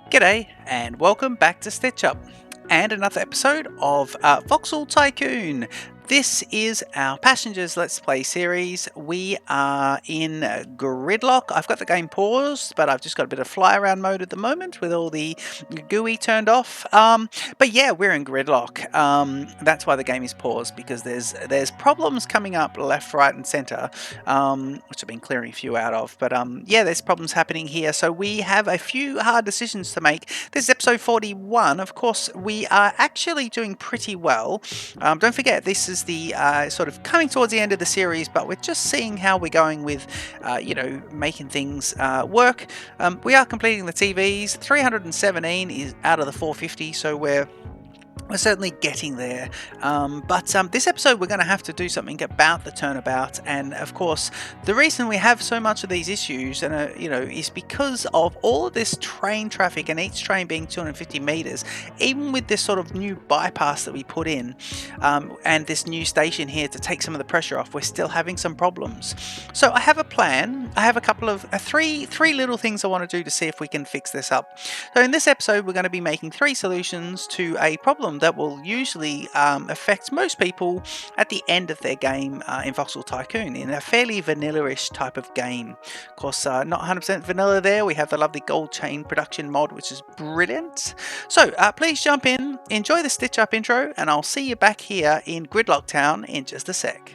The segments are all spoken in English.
G'day and welcome back to Stitch Up and another episode of Voxel Tycoon. This is our Passengers Let's Play series. We are in Gridlock. I've got the game paused, but I've just got a bit of fly around mode at the moment with all the GUI turned off. But yeah, we're in Gridlock. That's why the game is paused, because there's problems coming up left, right, and centre, which I've been clearing a few out of. But yeah, there's problems happening here. So we have a few hard decisions to make. This is episode 41. Of course, we are actually doing pretty well. Don't forget, this is the sort of coming towards the end of the series, but we're just seeing how we're going with, making things work. We are completing the TVs. 317 is out of the 450, so we're certainly getting there, but this episode we're going to have to do something about the turnabout. And of course, the reason we have so much of these issues, and is because of all of this train traffic, and each train being 250 meters. Even with this sort of new bypass that we put in, and this new station here to take some of the pressure off, we're still having some problems. So I have a plan. I have a couple of three little things I want to do to see if we can fix this up. So in this episode, we're going to be making 3 solutions to a problem that will usually affect most people at the end of their game in Voxel Tycoon, in a fairly vanilla-ish type of game. Of course, not 100% vanilla there. We have the lovely gold chain production mod, which is brilliant. So please jump in, enjoy the Stitch Up intro, and I'll see you back here in Gridlock Town in just a sec.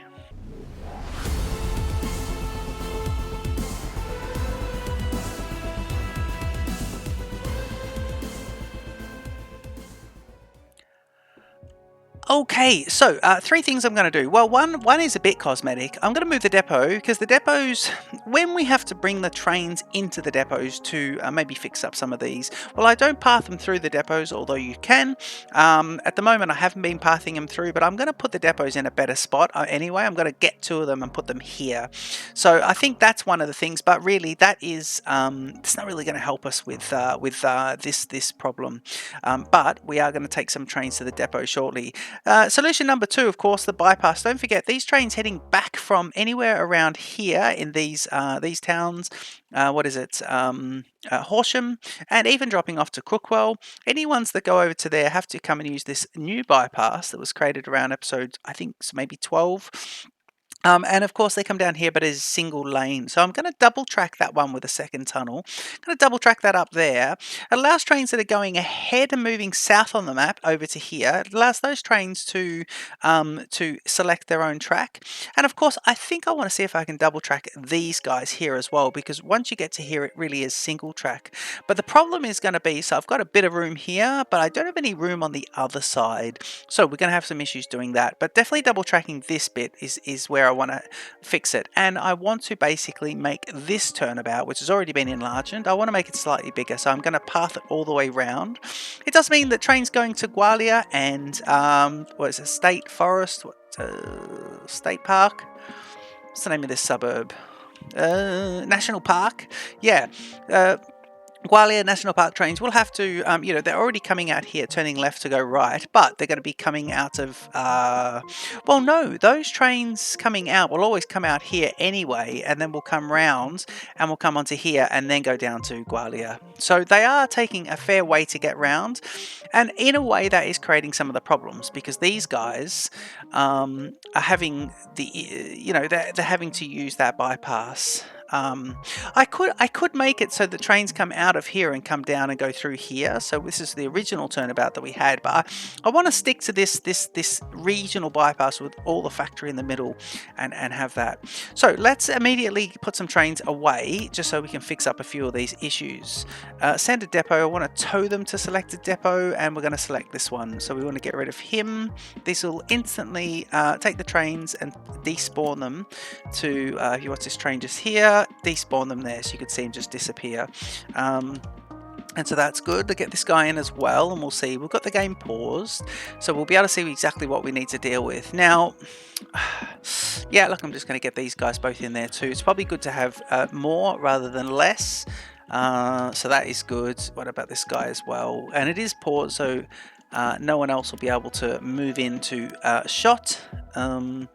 Okay, so 3 things I'm going to do. Well, one is a bit cosmetic. I'm going to move the depot, because the depots, when we have to bring the trains into the depots to maybe fix up some of these, well, I don't path them through the depots, although you can. At the moment, I haven't been pathing them through, but I'm going to put the depots in a better spot anyway. I'm going to get 2 of them and put them here. So I think that's one of the things, but really that is it's not really going to help us with this problem. But we are going to take some trains to the depot shortly. Solution number 2, of course, the bypass. Don't forget, these trains heading back from anywhere around here in these towns. What is it? Horsham, and even dropping off to Crookwell. Any ones that go over to there have to come and use this new bypass that was created around episode, I think, maybe 12. And of course they come down here, but it's single lane. So I'm going to double track that one with a second tunnel. I'm going to double track that up there. It allows trains that are going ahead and moving south on the map over to here. It allows those trains to select their own track. And of course, I think I want to see if I can double track these guys here as well, because once you get to here, it really is single track. But the problem is going to be, so I've got a bit of room here, but I don't have any room on the other side. So we're going to have some issues doing that. But definitely double tracking this bit is where I want to fix it. And I want to basically make this turnabout, which has already been enlarged, I want to make it slightly bigger. So I'm going to path it all the way round. It does mean that trains going to Gwalia and what is it, State Forest, State Park? What's the name of this suburb? National Park. Yeah. Gwalia National Park trains will have to, they're already coming out here, turning left to go right, but they're going to be coming out of, well, no, those trains coming out will always come out here anyway, and then we'll come round, and we'll come onto here, and then go down to Gwalia. So they are taking a fair way to get round, and in a way that is creating some of the problems, because these guys are having they're having to use that bypass. I could make it so the trains come out of here and come down and go through here. So this is the original turnabout that we had, but I want to stick to this regional bypass with all the factory in the middle and have that. So let's immediately put some trains away just so we can fix up a few of these issues. Send a depot. I want to tow them to select a depot, and we're going to select this one. So we want to get rid of him. This will instantly take the trains and despawn them to, if you watch this train just here, despawn them there, so you can see him just disappear. And so that's good to get this guy in as well, and we'll see. We've got the game paused, so we'll be able to see exactly what we need to deal with. Now, yeah, look, I'm just going to get these guys both in there too. It's probably good to have more rather than less. So that is good. What about this guy as well? And it is paused, so no one else will be able to move into shot. And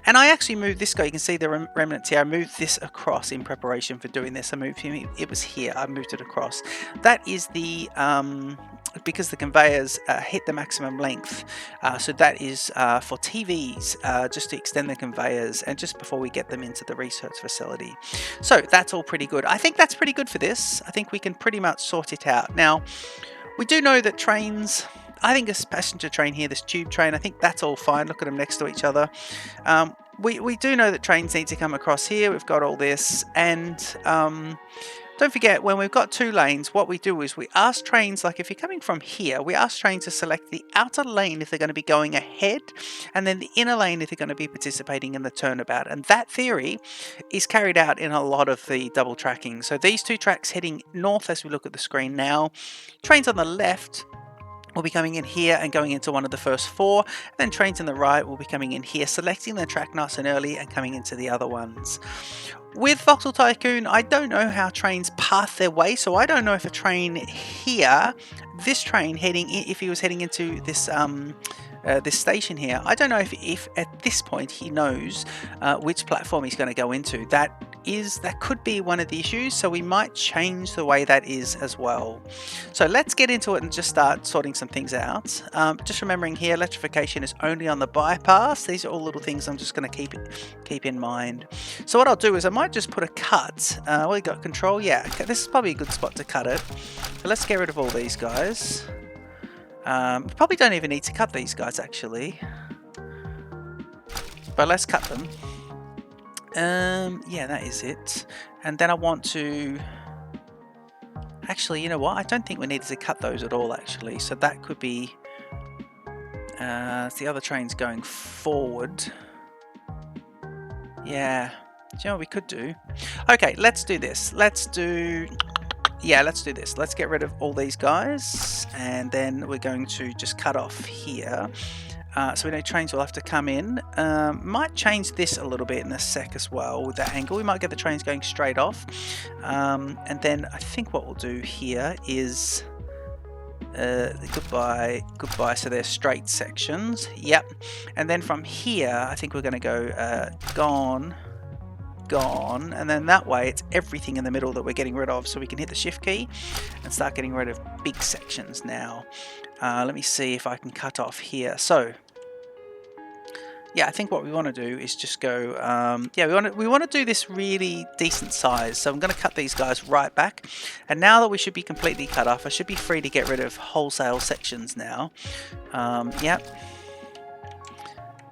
I actually moved this guy. You can see the remnants here. I moved this across in preparation for doing this. I moved him. It was here. I moved it across. That is the because the conveyors hit the maximum length. So that is for TVs, just to extend the conveyors and just before we get them into the research facility. So that's all pretty good. I think that's pretty good for this. I think we can pretty much sort it out. Now, we do know that trains, I think this passenger train here, this tube train, I think that's all fine. Look at them next to each other. We do know that trains need to come across here. We've got all this. And don't forget, when we've got 2 lanes, what we do is we ask trains, like if you're coming from here, we ask trains to select the outer lane if they're going to be going ahead, and then the inner lane if they're going to be participating in the turnabout. And that theory is carried out in a lot of the double tracking. So these 2 tracks heading north as we look at the screen now. Trains on the left will be coming in here and going into one of the first 4, and then trains on the right will be coming in here, selecting the track nice and early and coming into the other ones. With Voxel Tycoon, I don't know how trains path their way, so I don't know if a train here, this train heading in, if he was heading into this this station here, I don't know if at this point he knows which platform he's going to go into. That could be one of the issues, so we might change the way that is as well. So let's get into it and just start sorting some things out. Just remembering here, electrification is only on the bypass. These are all little things I'm just going to keep in mind. So what I'll do is I might just put a cut. We got control, yeah. This is probably a good spot to cut it. So let's get rid of all these guys. We probably don't even need to cut these guys actually, but let's cut them. Yeah, that is it. And then I want to, actually, you know what? I don't think we needed to cut those at all actually. So that could be, the other train's going forward. Yeah, do you know what we could do? Okay, let's do this. Let's do this. Let's get rid of all these guys, and then we're going to just cut off here. So we know trains will have to come in. Might change this a little bit in a sec as well with that angle. We might get the trains going straight off. And then I think what we'll do here is goodbye. So they're straight sections. Yep. And then from here, I think we're going to go gone, and then that way it's everything in the middle that we're getting rid of, so we can hit the shift key and start getting rid of big sections now. Let me see if I can cut off here. So yeah, I think what we want to do is just go, yeah, we want to do this really decent size. So I'm going to cut these guys right back, and now that we should be completely cut off, I should be free to get rid of wholesale sections now. Yep.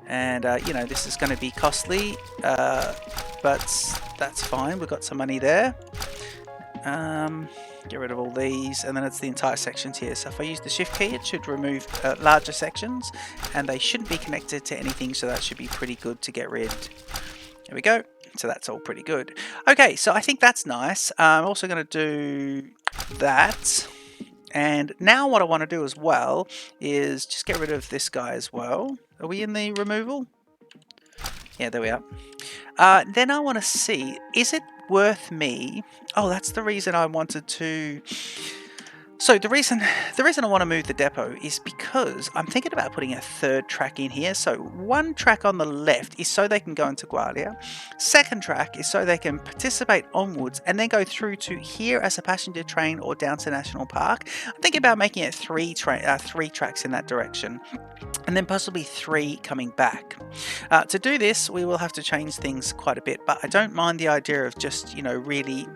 And you know, this is going to be costly, but that's fine. We've got some money there. Get rid of all these, and then it's the entire sections here. So if I use the shift key, it should remove larger sections, and they shouldn't be connected to anything, so that should be pretty good to get rid. There we go. So that's all pretty good. Okay, so I think that's nice. I'm also going to do that. And now what I want to do as well is just get rid of this guy as well. Are we in the removal? Yeah, there we are. Then I want to see, is it worth me? Oh, that's the reason I wanted to. So the reason I want to move the depot is because I'm thinking about putting a 3rd track in here. So 1 track on the left is so they can go into Gwalia. 2nd track is so they can participate onwards and then go through to here as a passenger train or down to National Park. I'm thinking about making it 3 tracks in that direction, and then possibly 3 coming back. To do this, we will have to change things quite a bit, but I don't mind the idea of just, you know, really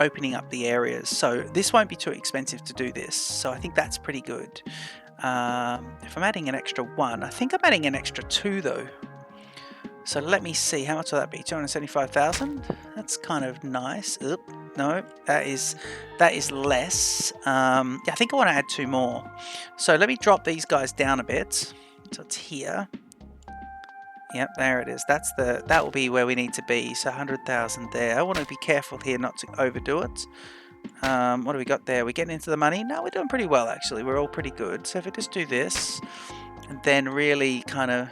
opening up the areas. So this won't be too expensive to do this, so I think that's pretty good. If I'm adding an extra 1, I think I'm adding an extra 2 though. So let me see, how much will that be? 275,000? That's kind of nice. Oop, no, that is less. Yeah, I think I want to add 2 more. So let me drop these guys down a bit. So it's here. Yep, there it is. That will be where we need to be. So 100,000 there. I want to be careful here not to overdo it. What do we got there? We're getting into the money. No, we're doing pretty well actually. We're all pretty good. So if we just do this, and then really kind of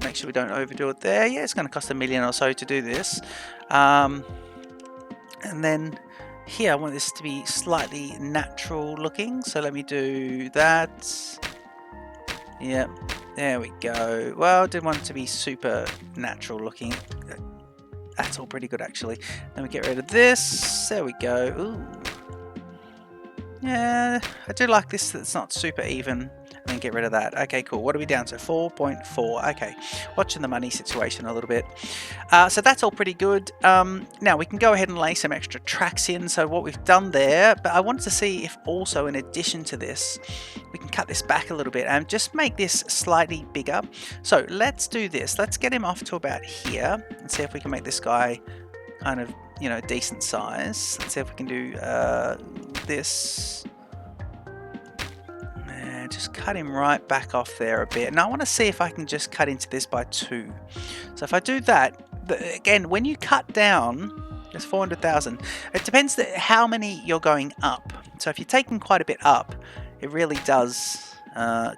make sure we don't overdo it there. Yeah, it's going to cost $1 million or so to do this. And then Here I want this to be slightly natural looking, so let me do that. Yep, there we go. Well, I didn't want it to be super natural looking. That's all pretty good actually. Let me get rid of this. There we go. Ooh. Yeah, I do like this. That's not super even. And then get rid of that. Okay, cool. What are we down to? 4.4. Okay, watching the money situation a little bit. So that's all pretty good. Now we can go ahead and lay some extra tracks in. So what we've done there, but I wanted to see if also in addition to this, we can cut this back a little bit and just make this slightly bigger. So let's do this. Let's get him off to about here and see if we can make this guy kind of, you know, decent size. Let's see if we can do this. And just cut him right back off there a bit. And I want to see if I can just cut into this by 2. So if I do that, again, when you cut down, there's 400,000. It depends how many you're going up. So if you're taking quite a bit up, it really does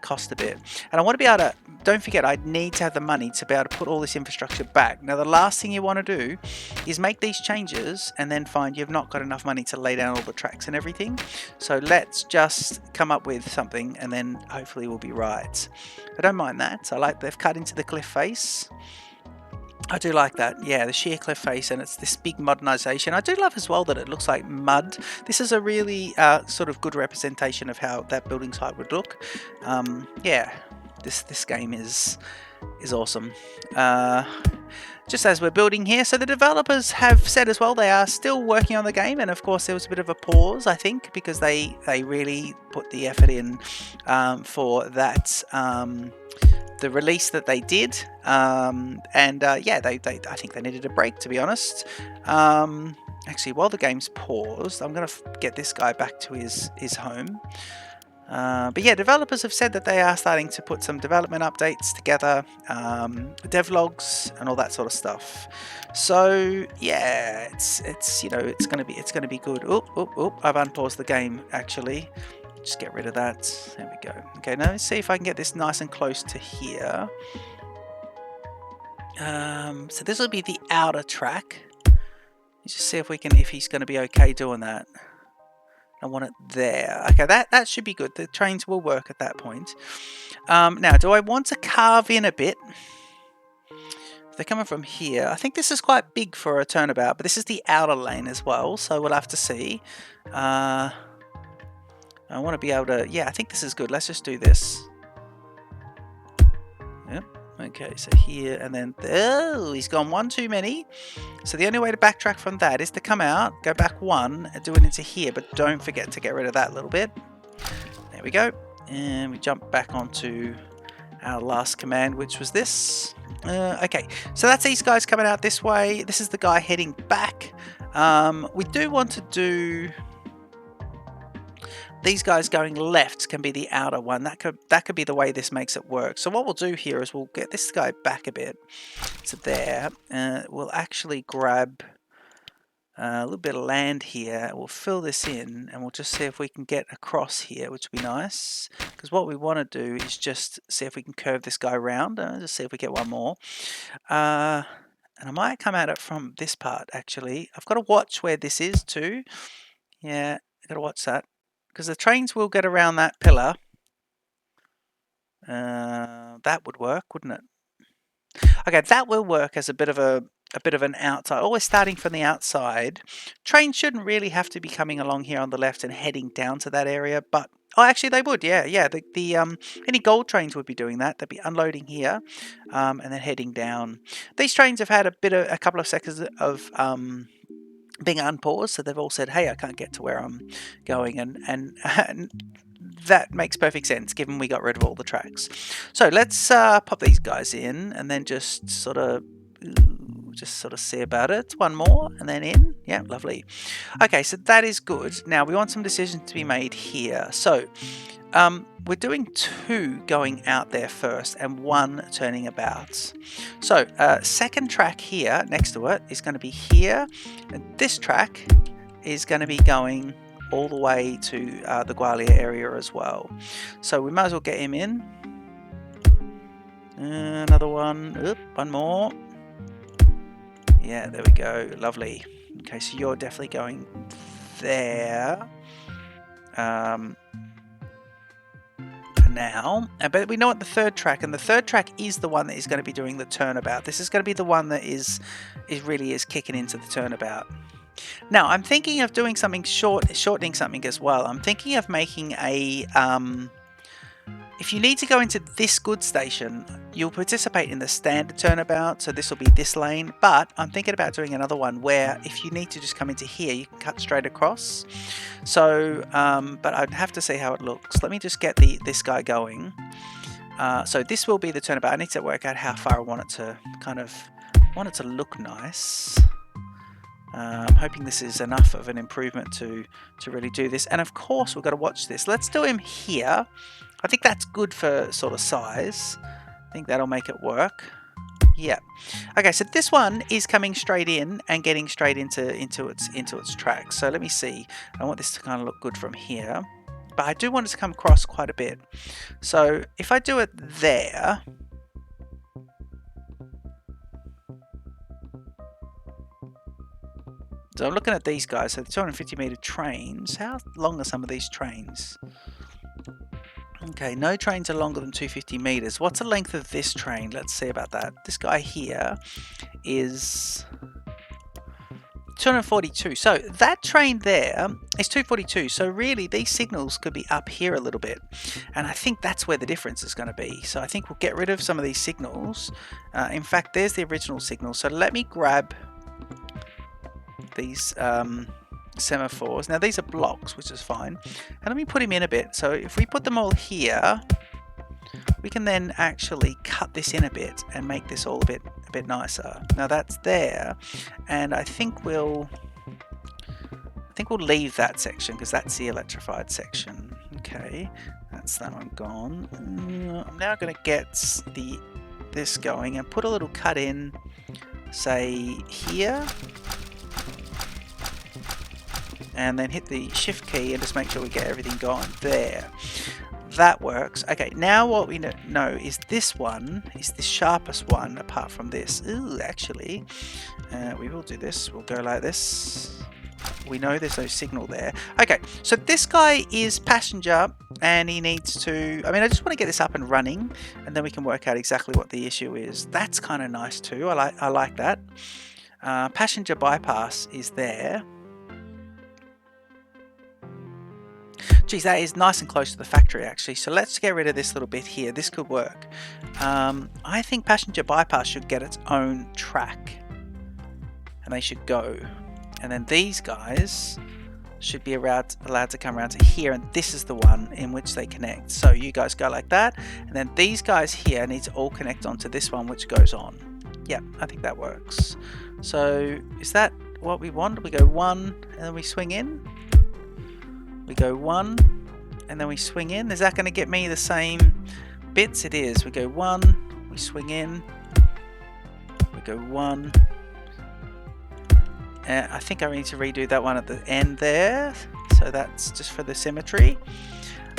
cost a bit. And I want to be able to, don't forget, I need to have the money to be able to put all this infrastructure back. Now the last thing you want to do is make these changes and then find you've not got enough money to lay down all the tracks and everything. So let's just come up with something and then hopefully we'll be right. I don't mind that. I like they've cut into the cliff face. I do like that, yeah, the sheer cliff face, and it's this big modernization. I do love as well that it looks like mud. This is a really sort of good representation of how that building site would look. Yeah, this game is awesome. Just as we're building here, so the developers have said as well they are still working on the game, and of course there was a bit of a pause, I think, because they really put the effort in for that. The release that they did, yeah, I think they needed a break, to be honest. Actually, while the game's paused, I'm going to get this guy back to his home. But yeah, developers have said that they are starting to put some development updates together, devlogs and all that sort of stuff. So yeah, it's you know, it's gonna be good. I've unpaused the game actually. Just get rid of that. There we go. Okay, now let's see if I can get this nice and close to here. So this will be the outer track. Let's just see if he's going to be okay doing that. I want it there. Okay, that should be good. The trains will work at that point. Now, do I want to carve in a bit? If they're coming from here, I think this is quite big for a turnabout, but this is the outer lane as well, so we'll have to see. I want to be able to, yeah, I think this is good. Let's just do this. Yep. Okay, so here and then, oh, he's gone one too many. So the only way to backtrack from that is to come out, go back 1, and do it into here, but don't forget to get rid of that little bit. There we go. And we jump back onto our last command, which was this. Okay, so that's these guys coming out this way. This is the guy heading back. We do want to do... These guys going left can be the outer one. That could be the way this makes it work. So what we'll do here is we'll get this guy back a bit to there. We'll actually grab a little bit of land here. We'll fill this in and we'll just see if we can get across here, which would be nice. Because what we want to do is just see if we can curve this guy around. Just see if we get one more. And I might come at it from this part actually. I've got to watch where this is too. Yeah, I've got to watch that. Because the trains will get around that pillar. That would work, wouldn't it? Okay, that will work as a bit of an outside. Always starting from the outside. Trains shouldn't really have to be coming along here on the left and heading down to that area, but oh, actually they would. Yeah. The any gold trains would be doing that. They'd be unloading here, and then heading down. These trains have had a couple of seconds of being unpaused, so they've all said, hey, I can't get to where I'm going, and that makes perfect sense given we got rid of all the tracks. So let's pop these guys in and then just sort of see about it. One more and then in. Yeah, lovely. Okay, so that is good. Now we want some decisions to be made here. So we're doing 2 going out there first and 1 turning about. So second track here next to it is going to be here, and this track is going to be going all the way to the Gwalia area as well. So we might as well get him in. Another one. Oop, one more. Yeah, there we go. Lovely. Okay, so you're definitely going there. Now, but we know what the third track, and the third track is the one that is going to be doing the turnabout. This is going to be the one that is really kicking into the turnabout. Now, I'm thinking of doing something shortening something as well. I'm thinking of making a if you need to go into this goods station, you'll participate in the standard turnabout, so this will be this lane, but I'm thinking about doing another one where if you need to just come into here, you can cut straight across. So, but I'd have to see how it looks. Let me just get this guy going. So this will be the turnabout. I need to work out how far I want it to look nice. I'm hoping this is enough of an improvement to really do this. And of course, we've got to watch this. Let's do him here. I think that's good for sort of size. I think that'll make it work. Yeah. Okay, so this one is coming straight in and getting straight into its tracks. So let me see. I want this to kind of look good from here, but I do want it to come across quite a bit. So if I do it there, so I'm looking at these guys. So the 250 meter trains. How long are some of these trains? Okay, no trains are longer than 250 meters. What's the length of this train? Let's see about that. This guy here is 242. So that train there is 242. So really, these signals could be up here a little bit. And I think that's where the difference is going to be. So I think we'll get rid of some of these signals. In fact, there's the original signal. So let me grab these semaphores. Now these are blocks, which is fine, and let me put him in a bit. So if we put them all here, we can then actually cut this in a bit and make this all a bit nicer. Now that's there, and I think we'll leave that section because that's the electrified section. Okay, that's that one gone. I'm now going to get this going and put a little cut in, say here. And then hit the shift key and just make sure we get everything going there. That works. Okay, now what we know is this one is the sharpest one apart from this. Ooh, actually, we will do this. We'll go like this. We know there's no signal there. Okay, so this guy is passenger and he needs to... I mean, I just want to get this up and running and then we can work out exactly what the issue is. That's kind of nice too. I like that. Passenger bypass is there. Geez, that is nice and close to the factory actually. So let's get rid of this little bit here. This could work. I think passenger bypass should get its own track. And they should go. And then these guys should be allowed to come around to here. And this is the one in which they connect. So you guys go like that. And then these guys here need to all connect onto this one which goes on. Yeah, I think that works. So is that what we want? We go one and then we swing in. We go one and then we swing in. Is that going to get me the same bits? It is. We go one, we swing in, we go one. I think I need to redo that one at the end there. So that's just for the symmetry.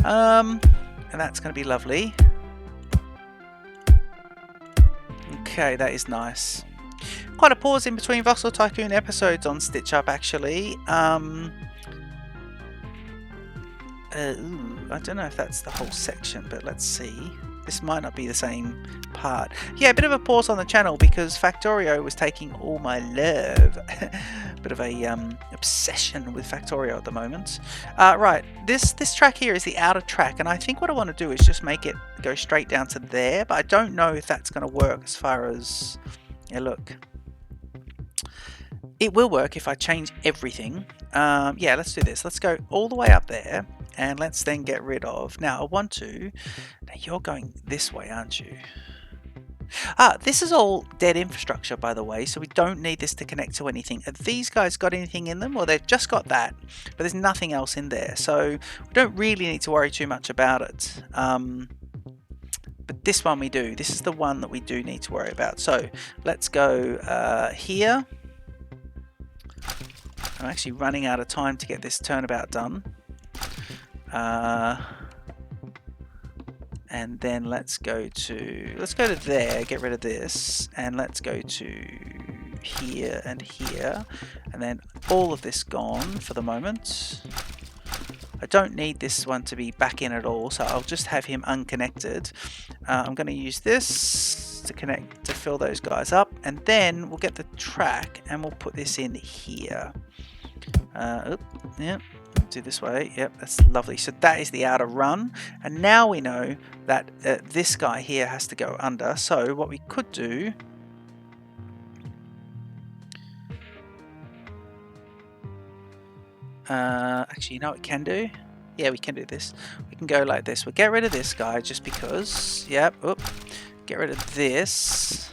And that's going to be lovely. Okay, that is nice. Quite a pause in between Voxel Tycoon episodes on Stitch Up actually. I don't know if that's the whole section, but let's see. This might not be the same part. Yeah, a bit of a pause on the channel because Factorio was taking all my love. Bit of a obsession with Factorio at the moment. Right, this track here is the outer track, and I think what I want to do is just make it go straight down to there, but I don't know if that's going to work as far as... Yeah, look. It will work if I change everything. Yeah, let's do this. Let's go all the way up there. And let's then get rid of... Now, I want to... Now, you're going this way, aren't you? This is all dead infrastructure, by the way, so we don't need this to connect to anything. Have these guys got anything in them? Well, they've just got that, but there's nothing else in there, so we don't really need to worry too much about it. But this one we do. This is the one that we do need to worry about. So, let's go here. I'm actually running out of time to get this turnabout done. And then let's go to there, get rid of this, and let's go to here and here, and then all of this gone for the moment. I don't need this one to be back in at all, so I'll just have him unconnected. I'm going to use this to connect to fill those guys up, and then we'll get the track and we'll put this in here. Yeah, do this way. Yep, that's lovely. So that is the outer run, and now we know that this guy here has to go under. So what we could do, actually, you know what we can do? Yeah, we can do this. We can go like this. We'll get rid of this guy just because. Yep. Oop. Get rid of this.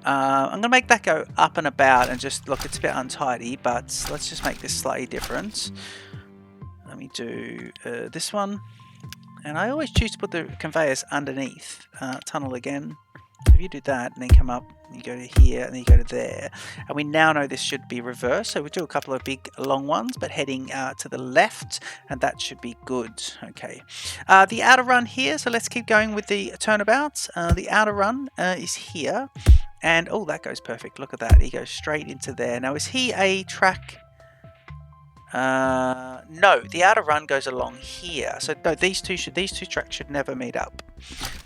I'm going to make that go up and about and just look, it's a bit untidy, but let's just make this slightly different. Let me do this one. And I always choose to put the conveyors underneath. Tunnel again. If you do that and then come up, you go to here and then you go to there. And we now know this should be reversed. So we'll do a couple of big long ones, but heading to the left, and that should be good. Okay. The outer run here, so let's keep going with the turnabouts. The outer run is here. And oh, that goes perfect. Look at that. He goes straight into there. Now, is he a track? No, the outer run goes along here. So no, these two tracks should never meet up.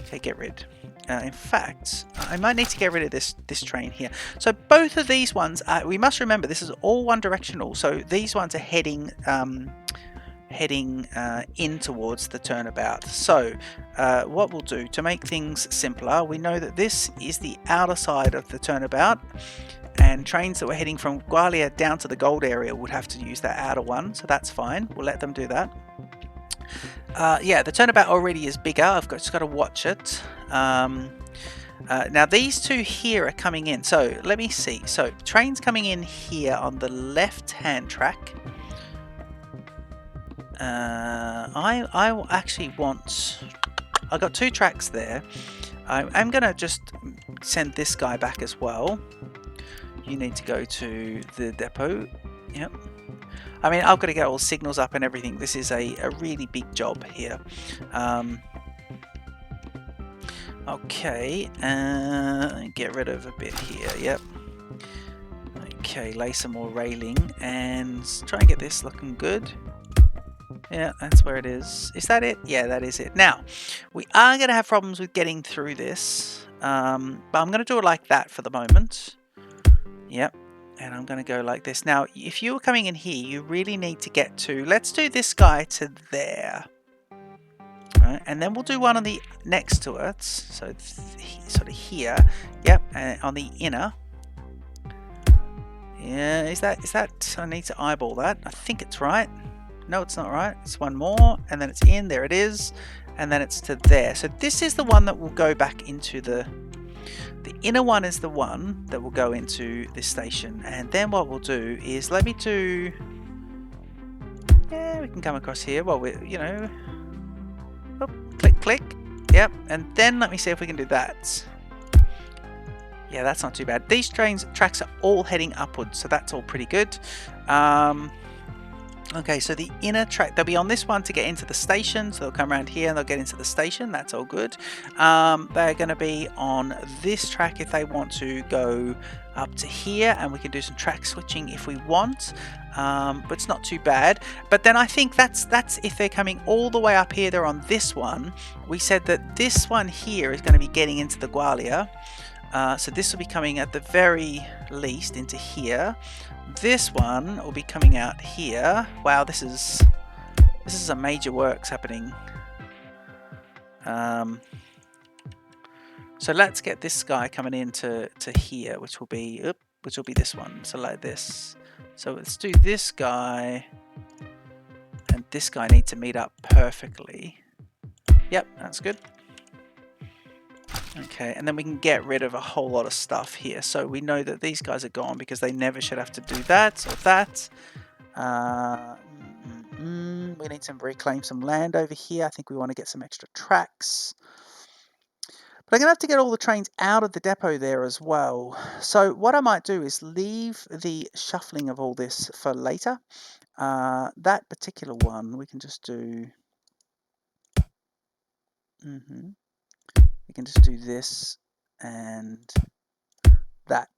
Okay, get rid. In fact, I might need to get rid of this train here. So both of these ones, we must remember this is all one directional. So these ones are heading in towards the turnabout. So what we'll do to make things simpler, we know that this is the outer side of the turnabout, and trains that were heading from Gwalior down to the gold area would have to use that outer one, so that's fine. We'll let them do that. Yeah, the turnabout already is bigger. I've just got to watch it. Now these two here are coming in, so let me see. So trains coming in here on the left hand track. I actually want, I've got two tracks there. I'm gonna just send this guy back as well. You need to go to the depot. Yep. I mean, I've got to get all signals up and everything. This is a really big job here. Okay, get rid of a bit here. Yep. Okay, lay some more railing and try and get this looking good. Yeah, that's where it is. Is that it? Yeah, that is it. Now, we are going to have problems with getting through this, but I'm going to do it like that for the moment. Yep, and I'm going to go like this. Now, if you were coming in here, you really need to get to, let's do this guy to there. Right, and then we'll do one on the next to it, so sort of here. Yep, and on the inner. Yeah, is that, I need to eyeball that. I think it's right. No, it's not right. It's one more, and then it's in. There it is, and then it's to there. So this is the one that will go back into the inner one is the one that will go into this station. And then what we'll do is, let me do, yeah, we can come across here. Well, we, you know, oh, click, click. Yep, and then let me see if we can do that. Yeah, that's not too bad. These tracks are all heading upwards, so that's all pretty good. Okay, so the inner track, they'll be on this one to get into the station, so they'll come around here and they'll get into the station. That's all good. They're going to be on this track if they want to go up to here, and we can do some track switching if we want, but it's not too bad. But then I think that's if they're coming all the way up here, they're on this one. We said that this one here is going to be getting into the Gwalior. So this will be coming at the very least into here. This one will be coming out here. Wow, this is a major works happening. So let's get this guy coming into here, which will be this one. So like this. So let's do this guy, and this guy needs to meet up perfectly. Yep, that's good. Okay, and then we can get rid of a whole lot of stuff here. So we know that these guys are gone because they never should have to do that or that. We need to reclaim some land over here. I think we want to get some extra tracks. But I'm going to have to get all the trains out of the depot there as well. So what I might do is leave the shuffling of all this for later. That particular one, we can just do... We can just do this and that.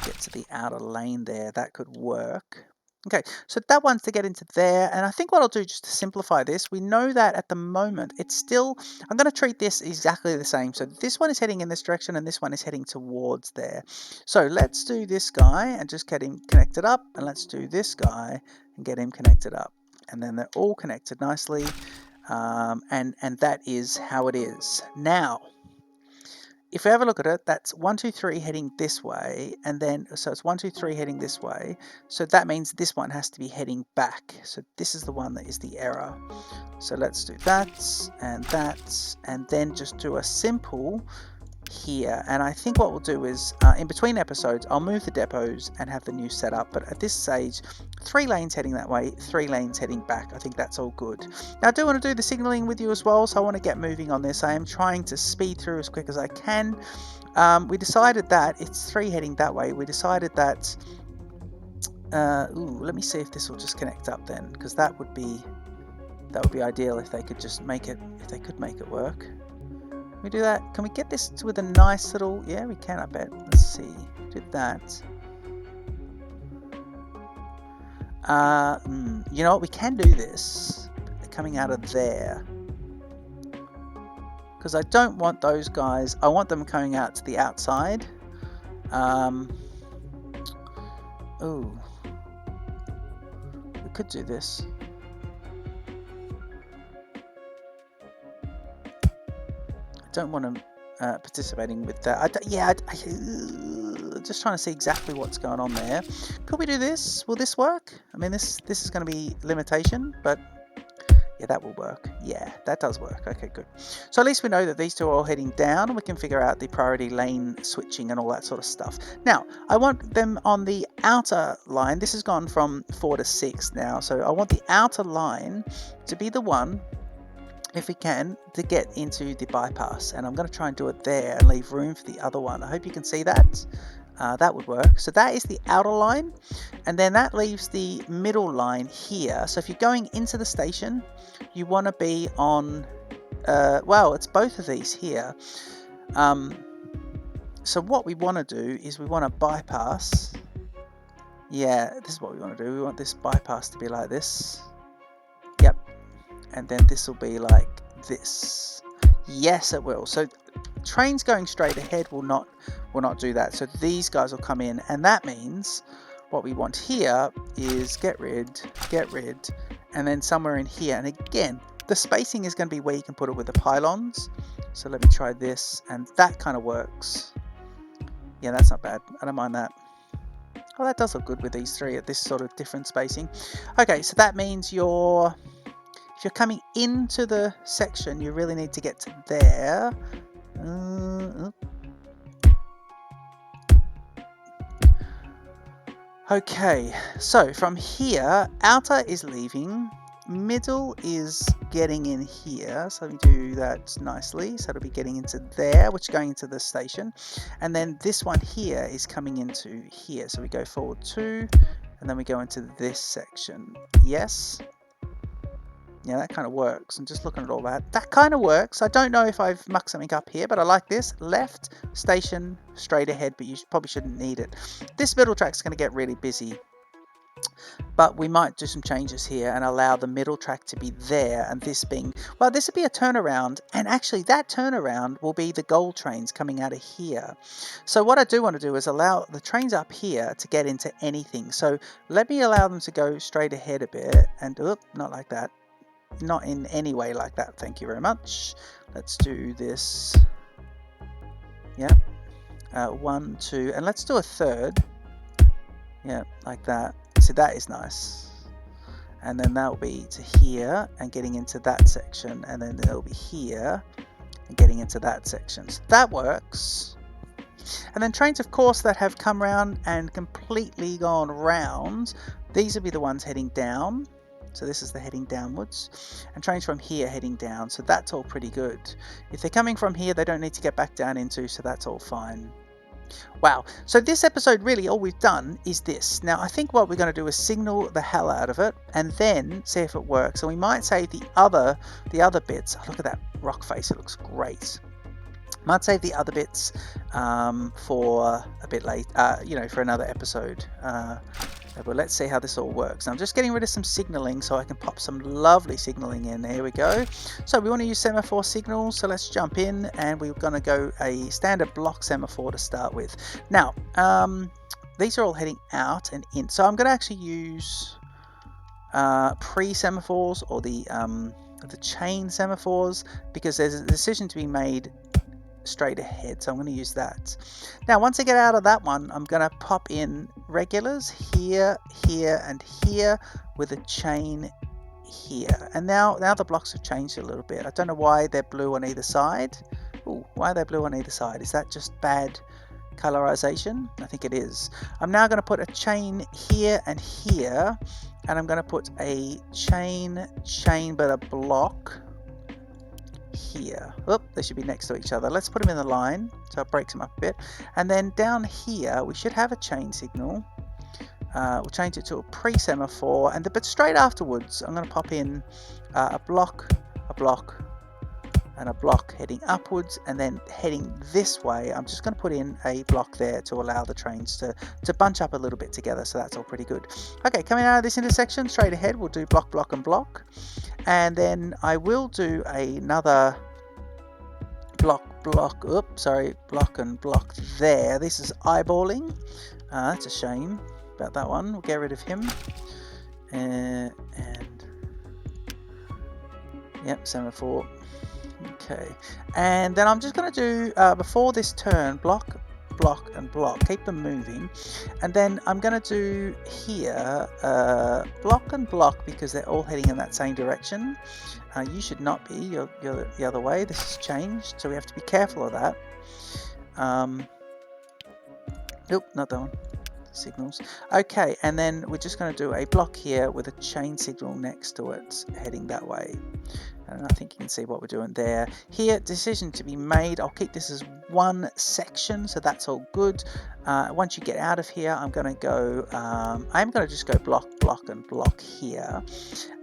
get to the outer lane there. That could work. Okay, so that one's to get into there, and I think what I'll do just to simplify this, we know that at the moment it's still, I'm going to treat this exactly the same. So this one is heading in this direction and this one is heading towards there. So let's do this guy and just get him connected up, and let's do this guy and get him connected up. And then they're all connected nicely, and that is how it is. Now, if we have a look at it, that's 1, 2, 3 heading this way, and then, so it's 1, 2, 3 heading this way, so that means this one has to be heading back. So this is the one that is the error. So let's do that, and then just do a simple here. And I think what we'll do is, in between episodes, I'll move the depots and have the new setup, but at this stage, 3 lanes heading that way, 3 lanes heading back. I think that's all good. Now I do want to do the signaling with you as well, so I want to get moving on this. I am trying to speed through as quick as I can. We decided that it's 3 heading that way. We decided that let me see if this will just connect up then, because that would be ideal if they could just make it, if they could make it work. Can we do that? Can we get this with a nice little... Yeah, we can, I bet. Let's see. Do that. You know what? We can do this coming out of there. Because I don't want those guys... I want them coming out to the outside. Oh. We could do this. Don't want them participating with that. Just trying to see exactly what's going on there. Could we do this? Will this work? I mean, this is going to be limitation, but yeah, that will work. Yeah, that does work. Okay, good. So at least we know that these two are all heading down, and we can figure out the priority lane switching and all that sort of stuff. Now, I want them on the outer line. This has gone from 4 to 6 now, so I want the outer line to be the one, if we can, to get into the bypass, and I'm going to try and do it there and leave room for the other one. I hope you can see that. That would work. So that is the outer line, and then that leaves the middle line here. So if you're going into the station, you want to be on well, it's both of these here. So what we want to do is we want to bypass. Yeah, this is what we want to do. We want this bypass to be like this. Yep. And then this will be like this. Yes, it will. So trains going straight ahead will not do that. So these guys will come in, and that means what we want here is get rid, and then somewhere in here. And again, the spacing is going to be where you can put it with the pylons. So let me try this, and that kind of works. Yeah, that's not bad. I don't mind that. Oh, that does look good with these 3 at this sort of different spacing. Okay, so that means if you're coming into the section, you really need to get to there. Okay, so from here, outer is leaving, middle is getting in here, so let me do that nicely. So it'll be getting into there, which is going into the station, and then this one here is coming into here. So we go forward 2, and then we go into this section. Yes. Yeah, that kind of works. I'm just looking at all that. That kind of works. I don't know if I've mucked something up here, but I like this. Left, station, straight ahead, but you probably shouldn't need it. This middle track's going to get really busy, but we might do some changes here and allow the middle track to be there, and this being, well, this would be a turnaround, and actually that turnaround will be the gold trains coming out of here. So what I do want to do is allow the trains up here to get into anything. So let me allow them to go straight ahead a bit, and not like that. Not in any way like that, thank you very much. Let's do this. Yeah, 1, 2, and let's do a third. Yeah, like that. So that is nice. And then that will be to here and getting into that section, and then it'll be here and getting into that section. So that works. And then trains, of course, that have come round and completely gone round, these will be the ones heading down. So this is the heading downwards, and trains from here heading down, so that's all pretty good. If they're coming from here, they don't need to get back down into, so that's all fine. Wow, so this episode, really all we've done is this. Now I think what we're going to do is signal the hell out of it and then see if it works. And we might say the other bits. Oh, look at that rock face, it looks great. Might save the other bits for a bit late, you know, for another episode. But let's see how this all works. I'm just getting rid of some signaling so I can pop some lovely signaling in. Here we go. So we want to use semaphore signals, so let's jump in, and we're going to go a standard block semaphore to start with. Now, these are all heading out and in, so I'm going to actually use pre-semaphores or the chain semaphores, because there's a decision to be made straight ahead, so I'm going to use that. Now once I get out of that one, I'm going to pop in regulars here, here and here with a chain here, and now the blocks have changed a little bit. I don't know why they're blue on either side. Ooh, why are they blue on either side? Is that just bad colorization? I think it is. I'm now going to put a chain here and here, and I'm going to put a chain but a block here. Oh, they should be next to each other. Let's put them in the line so it breaks them up a bit. And then down here we should have a chain signal. We'll change it to a pre-semaphore, and but straight afterwards I'm going to pop in a block, and a block heading upwards, and then heading this way I'm just going to put in a block there to allow the trains to bunch up a little bit together. So that's all pretty good. Okay, coming out of this intersection straight ahead we'll do block, block and block, and then I will do another block and block there. This is eyeballing. That's a shame about that one. We'll get rid of him. And yep, semaphore. Okay, and then I'm just going to do before this turn block, block and block, keep them moving, and then I'm going to do here block and block, because they're all heading in that same direction. You should not be, you're the other way. This has changed, so we have to be careful of that. Nope, not that one. Signals. Okay, and then we're just going to do a block here with a chain signal next to it heading that way. And I think you can see what we're doing there. Here, decision to be made. I'll keep this as one section, so that's all good. Once you get out of here, I'm going to go. I'm going to just go block, block, and block here,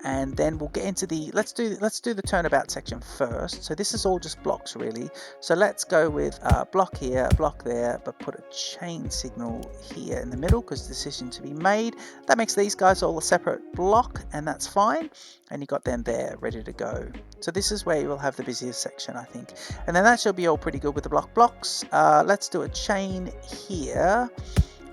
and then we'll get into the. Let's do the turnabout section first. So this is all just blocks really. So let's go with block here, block there, but put a chain signal here in the middle because decision to be made. That makes these guys all a separate block, and that's fine. And you got them there ready to go. So this is where you will have the busiest section, I think. And then that should be all pretty good with the blocks. Let's do a chain here,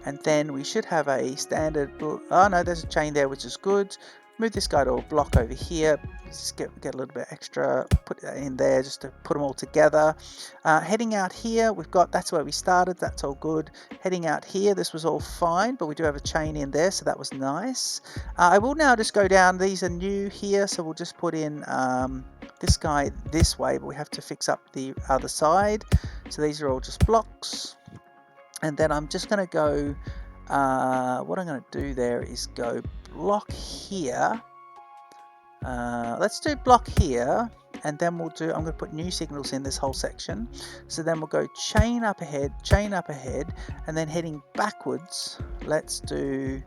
and then we should have a standard. Oh no, there's a chain there, which is good. Move this guy to a block over here. Just get a little bit extra, put that in there just to put them all together. Heading out here, we've got, that's where we started, that's all good. Heading out here, this was all fine, but we do have a chain in there, so that was nice. I will now just go down, these are new here, so we'll just put in this guy this way, but we have to fix up the other side. So these are all just blocks. And then I'm just going to go, what I'm going to do there is go block here. Let's do block here, and then we'll do, I'm going to put new signals in this whole section. So then we'll go chain up ahead, and then heading backwards, let's do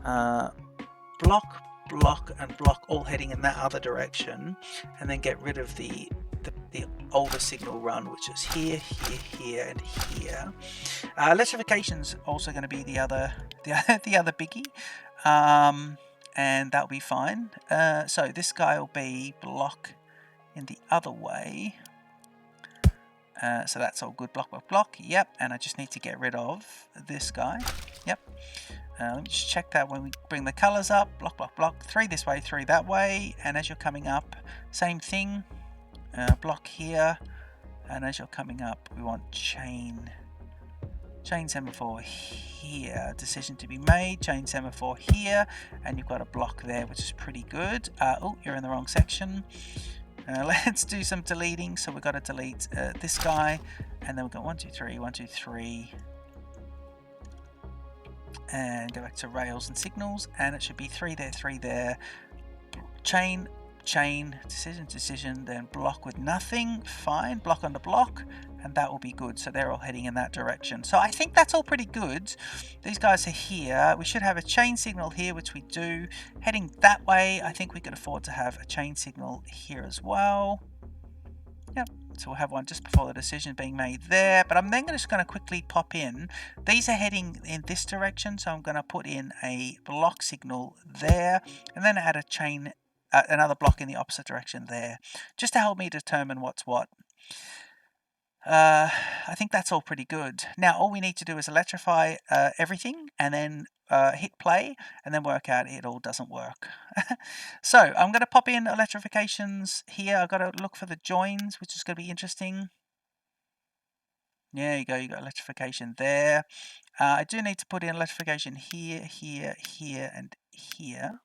block, block, and block, all heading in that other direction, and then get rid of the older signal run, which is here, here, here, and here. Electrification's also going to be the other biggie. And that'll be fine. So this guy will be block in the other way. So that's all good. Block, block, block. Yep. And I just need to get rid of this guy. Yep. Let me just check that when we bring the colors up. Block, block, block. 3 this way, 3 that way. And as you're coming up, same thing. Block here. And as you're coming up, we want chain semaphore here, decision to be made, chain semaphore here, and you've got a block there, which is pretty good. Oh, you're in the wrong section. Let's do some deleting. So we've got to delete this guy, and then we've got 1, 2, 3, 1, 2, 3, and go back to rails and signals, and it should be 3 there, 3 there, chain, decision, then block with nothing, fine, block on the block, and that will be good. So they're all heading in that direction. So I think that's all pretty good. These guys are here. We should have a chain signal here, which we do. Heading that way, I think we could afford to have a chain signal here as well. Yep, So we'll have one just before the decision being made there. But I'm then just going to quickly pop in. These are heading in this direction, so I'm going to put in a block signal there, and then add a chain, another block in the opposite direction there, just to help me determine what's what. I think that's all pretty good. Now all we need to do is electrify everything, and then hit play, and then work out it all doesn't work. So I'm going to pop in electrifications here. I've got to look for the joins, which is going to be interesting. There you go, you got electrification there. I do need to put in electrification here, here, here, and here.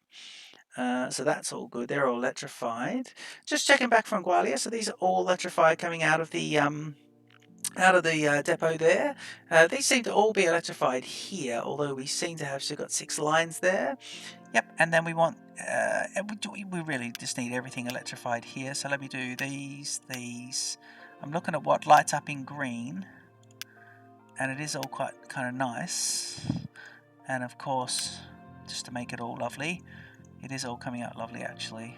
So that's all good. They're all electrified. Just checking back from Gwalia. So these are all electrified coming out of the depot there. These seem to all be electrified here, although we seem to have still got 6 lines there. Yep, and then we want, we really just need everything electrified here. So let me do these. I'm looking at what lights up in green, and it is all quite kind of nice. And of course, just to make it all lovely, it is all coming out lovely actually.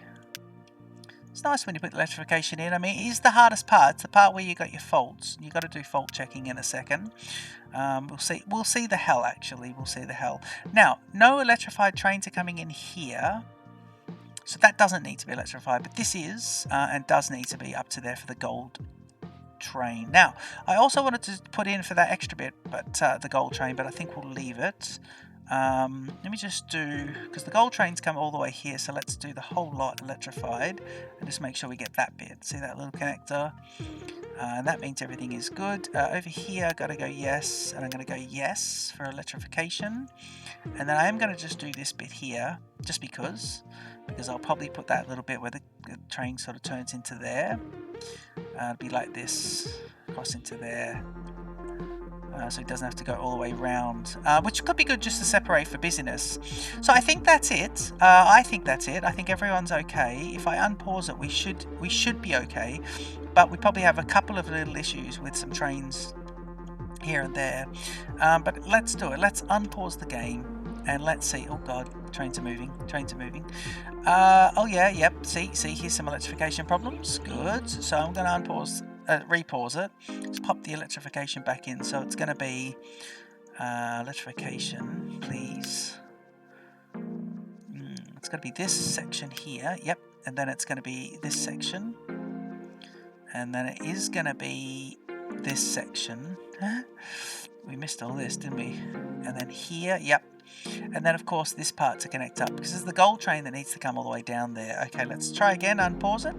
It's nice when you put electrification in. I mean, it is the hardest part. It's the part where you got your faults. You've got to do fault checking in a second. We'll see the hell actually. We'll see the hell. Now, no electrified trains are coming in here, so that doesn't need to be electrified. But this is and does need to be up to there for the gold train. Now, I also wanted to put in for that extra bit, but the gold train. But I think we'll leave it. Let me just do, because the gold trains come all the way here, so let's do the whole lot electrified and just make sure we get that bit. See that little connector? And that means everything is good. Over here I've got to go yes, and I'm going to go yes for electrification, and then I am going to just do this bit here just because I'll probably put that little bit where the train sort of turns into there. It'll be like this, cross into there. So it doesn't have to go all the way around, which could be good just to separate for busyness. So I think that's it. I think everyone's okay. If I unpause it, we should be okay, but we probably have a couple of little issues with some trains here and there. But let's do it. Let's unpause the game and let's see. Oh god, trains are moving. Oh yeah, yep. See, here's some electrification problems. Good. So I'm going to unpause. Repause it. Let's pop the electrification back in. So it's going to be electrification, please. It's going to be this section here. Yep. And then it's going to be this section. And then it is going to be this section. We missed all this, didn't we? And then here. Yep. And then of course this part to connect up, because there's the gold train that needs to come all the way down there. Okay, let's try again, unpause it,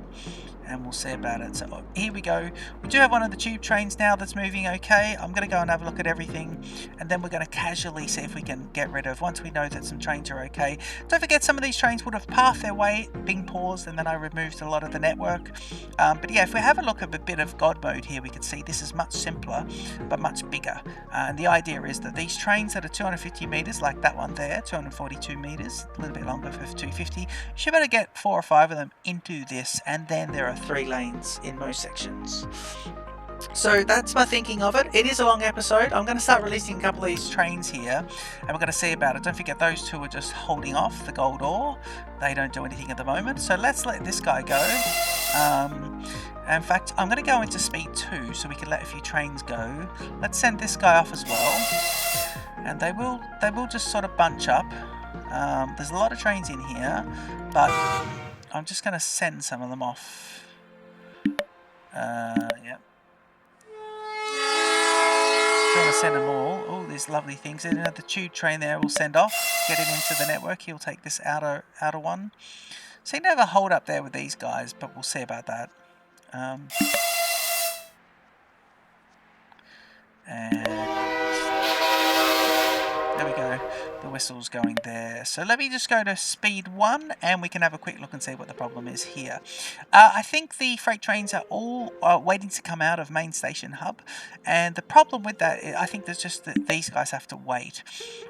and we'll see about it. So here we go. We do have one of the tube trains now that's moving okay. I'm going to go and have a look at everything, and then we're going to casually see if we can get rid of, once we know that some trains are okay. Don't forget, some of these trains would have passed their way, being paused, and then I removed a lot of the network. But yeah, if we have a look at a bit of God mode here, we can see this is much simpler but much bigger. And the idea is that these trains that are 250 meters, like that one there, 242 meters, a little bit longer for 250, you should be able to get 4 or 5 of them into this, and then there are 3 lanes in most sections. So that's my thinking of it. It is a long episode. I'm going to start releasing a couple of these trains here, and we're going to see about it. Don't forget, those two are just holding off the gold ore. They don't do anything at the moment. So let's let this guy go. In fact, I'm going to go into speed 2 so we can let a few trains go. Let's send this guy off as well, and they will just sort of bunch up. There's a lot of trains in here, but I'm just going to send some of them off. Yep. Don't want to send them all. Oh, these lovely things. And the tube train there will send off, get it into the network. He'll take this outer one. Seem to have a hold up there with these guys, but we'll see about that. And there we go. The whistle's going there. So let me just go to speed 1 and we can have a quick look and see what the problem is here. I think the freight trains are all waiting to come out of main station hub, and the problem with that, I think there's just that these guys have to wait.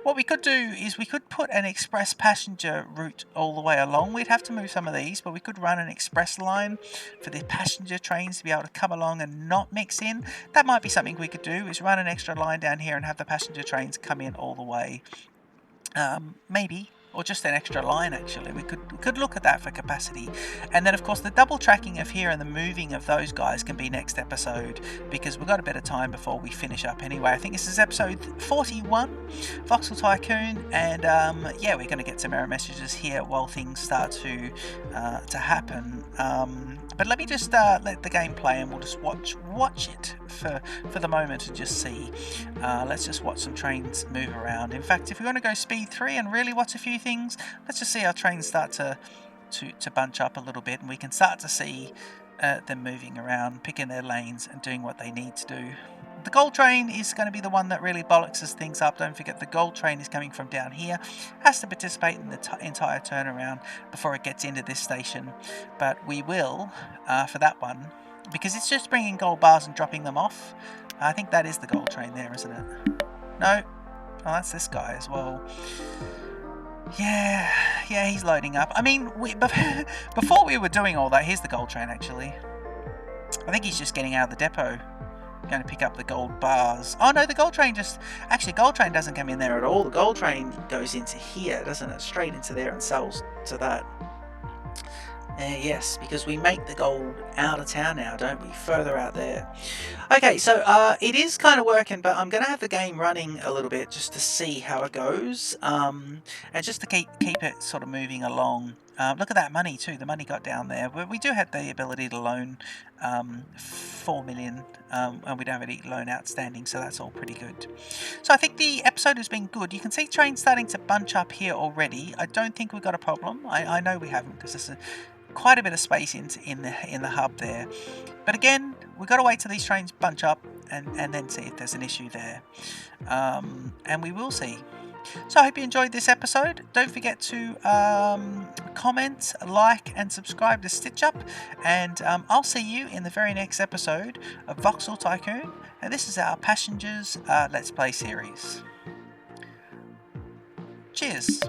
What we could do is we could put an express passenger route all the way along. We'd have to move some of these, but we could run an express line for the passenger trains to be able to come along and not mix in. That might be something we could do, is run an extra line down here and have the passenger trains come in all the way. Maybe or just an extra line. Actually, we could look at that for capacity. And then of course the double tracking of here and the moving of those guys can be next episode, because we've got a bit of time before we finish up anyway. I think this is episode 41, Voxel Tycoon, and yeah, we're going to get some error messages here while things start to happen. But let me just let the game play, and we'll just watch it for the moment and just see. Let's just watch some trains move around. In fact, if we want to go speed 3 and really watch a few things, let's just see our trains start to bunch up a little bit, and we can start to see them moving around, picking their lanes and doing what they need to do. The gold train is going to be the one that really bollockses things up. Don't forget, the gold train is coming from down here, has to participate in the entire turnaround before it gets into this station. But we will, for that one, because it's just bringing gold bars and dropping them off. I think that is the gold train there, isn't it? No? Oh, that's this guy as well. Yeah, he's loading up. I mean, before we were doing all that, here's the gold train actually. I think he's just getting out of the depot, going to pick up the gold bars. Oh no, the gold train gold train doesn't come in there at all. The gold train goes into here, doesn't it? Straight into there and sells to that. Yes, because we make the gold out of town now, don't we? Further out there. Okay, so it is kind of working, but I'm going to have the game running a little bit just to see how it goes, and just to keep it sort of moving along. Look at that money too. The money got down there. We do have the ability to loan 4 million, and we don't have any loan outstanding, so that's all pretty good. So I think the episode has been good. You can see trains starting to bunch up here already. I don't think we've got a problem. I know we haven't, because there's quite a bit of space in the hub there. But again, we've got to wait till these trains bunch up and then see if there's an issue there. And we will see. So I hope you enjoyed this episode. Don't forget to comment, like, and subscribe to Stitch Up. And I'll see you in the very next episode of Voxel Tycoon. And this is our Passengers Let's Play series. Cheers.